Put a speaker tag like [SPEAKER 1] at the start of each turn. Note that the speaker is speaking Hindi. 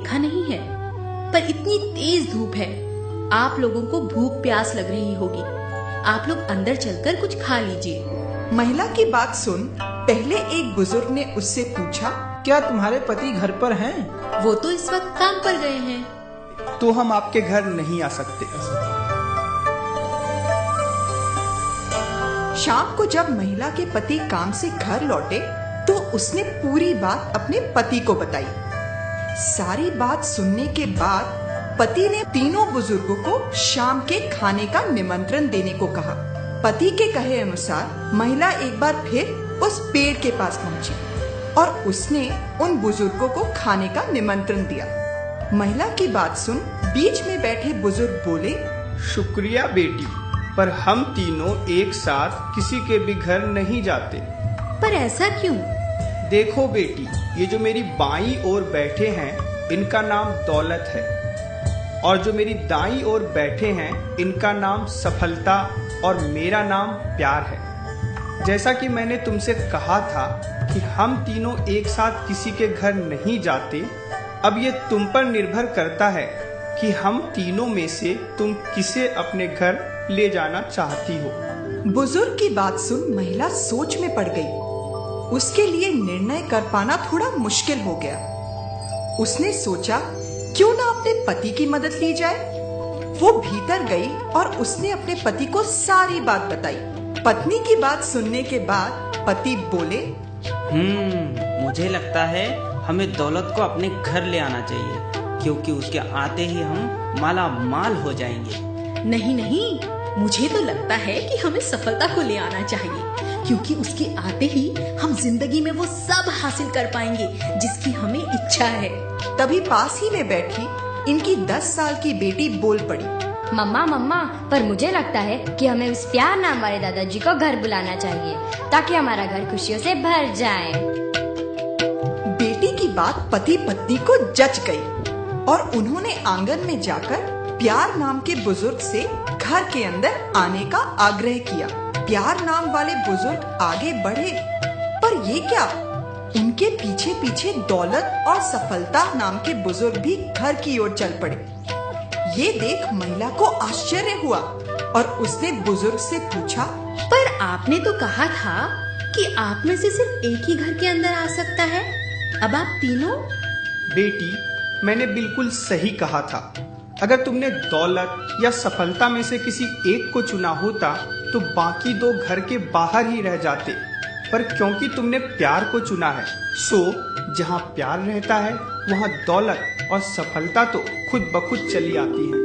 [SPEAKER 1] देखा नहीं है, पर इतनी तेज धूप है, आप लोगों को भूख प्यास लग रही होगी। आप लोग अंदर चलकर कुछ खा लीजिए।
[SPEAKER 2] महिला की बात सुन पहले एक बुजुर्ग ने उससे पूछा,
[SPEAKER 3] क्या तुम्हारे पति घर पर हैं?
[SPEAKER 1] वो तो इस वक्त काम पर गए हैं।
[SPEAKER 3] तो हम आपके घर नहीं आ सकते।
[SPEAKER 2] शाम को जब महिला के पति काम से घर लौटे तो उसने पूरी बात अपने पति को बताई। सारी बात सुनने के बाद पति ने तीनों बुजुर्गों को शाम के खाने का निमंत्रण देने को कहा। पति के कहे अनुसार महिला एक बार फिर उस पेड़ के पास पहुंची और उसने उन बुजुर्गों को खाने का निमंत्रण दिया। महिला की बात सुन बीच में बैठे बुजुर्ग बोले,
[SPEAKER 3] शुक्रिया बेटी, पर हम तीनों एक साथ किसी के भी घर नहीं जाते।
[SPEAKER 1] पर ऐसा क्यों?
[SPEAKER 3] देखो बेटी, ये जो मेरी बाईं ओर बैठे हैं इनका नाम दौलत है, और जो मेरी दाईं ओर बैठे हैं इनका नाम सफलता और मेरा नाम प्यार है। जैसा कि मैंने तुमसे कहा था कि हम तीनों एक साथ किसी के घर नहीं जाते, अब ये तुम पर निर्भर करता है कि हम तीनों में से तुम किसे अपने घर ले जाना चाहती हो।
[SPEAKER 2] बुजुर्ग की बात सुन महिला सोच में पड़ गई। उसके लिए निर्णय कर पाना थोड़ा मुश्किल हो गया। उसने सोचा क्यों ना अपने पति की मदद ली जाए। वो भीतर गई और उसने अपने पति को सारी बात बताई। पत्नी की बात सुनने के बाद पति बोले,
[SPEAKER 4] मुझे लगता है हमें दौलत को अपने घर ले आना चाहिए, क्योंकि उसके आते ही हम माला माल हो जाएंगे।
[SPEAKER 1] नहीं नहीं, मुझे तो लगता है कि हमें सफलता को ले आना चाहिए, क्योंकि उसके आते ही हम जिंदगी में वो सब हासिल कर पाएंगे जिसकी हमें इच्छा है।
[SPEAKER 2] तभी पास ही में बैठी इनकी 10 साल की बेटी बोल पड़ी,
[SPEAKER 5] मम्मा, पर मुझे लगता है कि हमें उस प्यार नाम वाले दादाजी को घर बुलाना चाहिए, ताकि हमारा घर खुशियों से भर जाए।
[SPEAKER 2] बेटी की बात पति पत्नी को जच गई और उन्होंने आंगन में जाकर प्यार नाम के बुजुर्ग से घर के अंदर आने का आग्रह किया। प्यार नाम वाले बुजुर्ग आगे बढ़े, पर ये क्या, उनके पीछे पीछे दौलत और सफलता नाम के बुजुर्ग भी घर की ओर चल पड़े। ये देख महिला को आश्चर्य हुआ और उसने बुजुर्ग से पूछा,
[SPEAKER 1] पर आपने तो कहा था कि आप में से सिर्फ एक ही घर के अंदर आ सकता है, अब आप तीनों?
[SPEAKER 3] बेटी, मैंने बिल्कुल सही कहा था। अगर तुमने दौलत या सफलता में से किसी एक को चुना होता तो बाकी दो घर के बाहर ही रह जाते, पर क्योंकि तुमने प्यार को चुना है, सो जहाँ प्यार रहता है वहाँ दौलत और सफलता तो खुद ब खुद चली आती है।